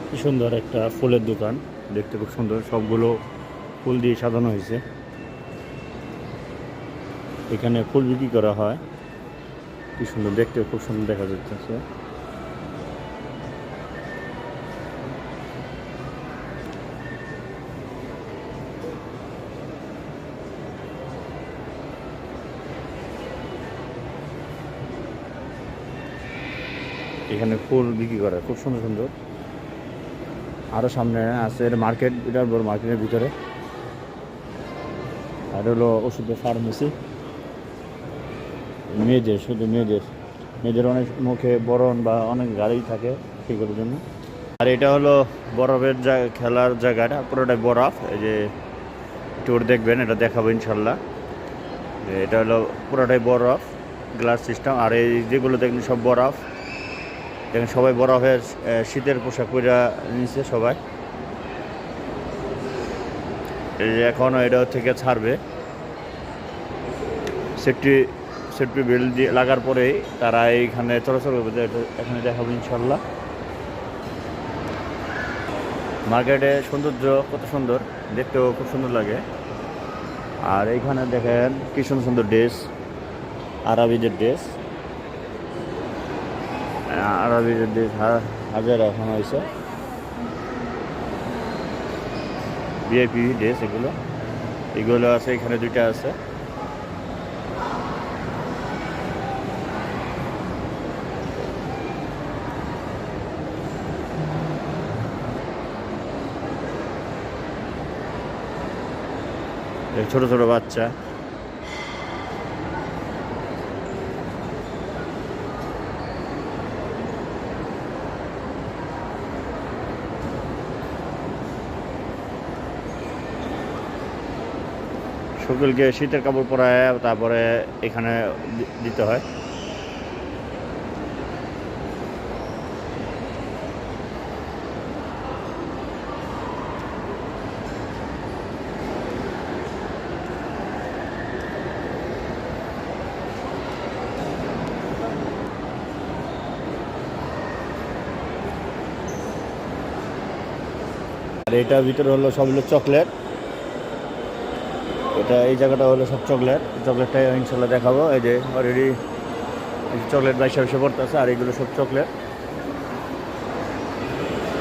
কি সুন্দর একটা ফুলের দোকান, দেখতে খুব সুন্দর, সবগুলো ফুল দিয়ে সাজানো হয়েছে। এখানে ফুল বিক্রি করা হয়, কি সুন্দর দেখতে, খুব সুন্দর দেখা যাচ্ছে। এখানে ফুল বিক্রি করে খুব সুন্দর সুন্দর। আরও সামনে আছে মার্কেট, বিরাট বড় মার্কেটের ভিতরে। আর হলো ওষুধের ফার্মেসি, মেয়েদের, শুধু মেয়েদের, মেয়েদের অনেক মুখে বরণ বা অনেক গাড়ি থাকে সেগুলোর জন্য। আর এটা হলো বরফের খেলার জায়গাটা, পুরোটাই বরফ। এই যে ট্যুর দেখবেন, এটা দেখাবো ইনশাল্লাহ। এটা হলো পুরোটাই বরফ, গ্লাস সিস্টেম। আর এই যেগুলো দেখবেন সব বরফ। দেখেন সবাই বরফের শীতের পোশাক পরে নিচ্ছে সবাই। এই যে এখনও এটা থেকে ছাড়বে, সেফটি বেল্ট দিয়ে লাগার পরেই তারা এইখানে চলাচল করবে। এখানে দেখাবো ইনশাল্লাহ। মার্কেটে সৌন্দর্য কত সুন্দর, দেখতেও খুব সুন্দর লাগে। আর এইখানে দেখেন কি সুন্দর সুন্দর ড্রেস, আরবিদের ড্রেস। আরবিদের ড্রেস হাজার রাখানো হয়েছে, ভিআইপি ড্রেস এগুলো। এগুলো আছে, এখানে দুইটা আছে। ছোট ছোট বাচ্চা। সকলকে শীতের কাপড় পরায় তারপরে এখানে দিতে হয়। আর এটার ভিতরে হলো সব হলো চকলেট। এটা এই জায়গাটা হলো সব চকলেট, চকলেটটা ইনশাল্লাহ দেখাবো। এই যে অলরেডি চকলেট বাইশে বসে পড়তেছে। আর এগুলো সব চকলেট,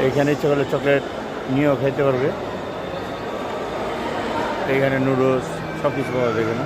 এইখানে ইচ্ছে করলে চকলেট নিয়েও খাইতে পারবে। এইখানে নুডলস সব কিছু পাওয়া যায় এখানে।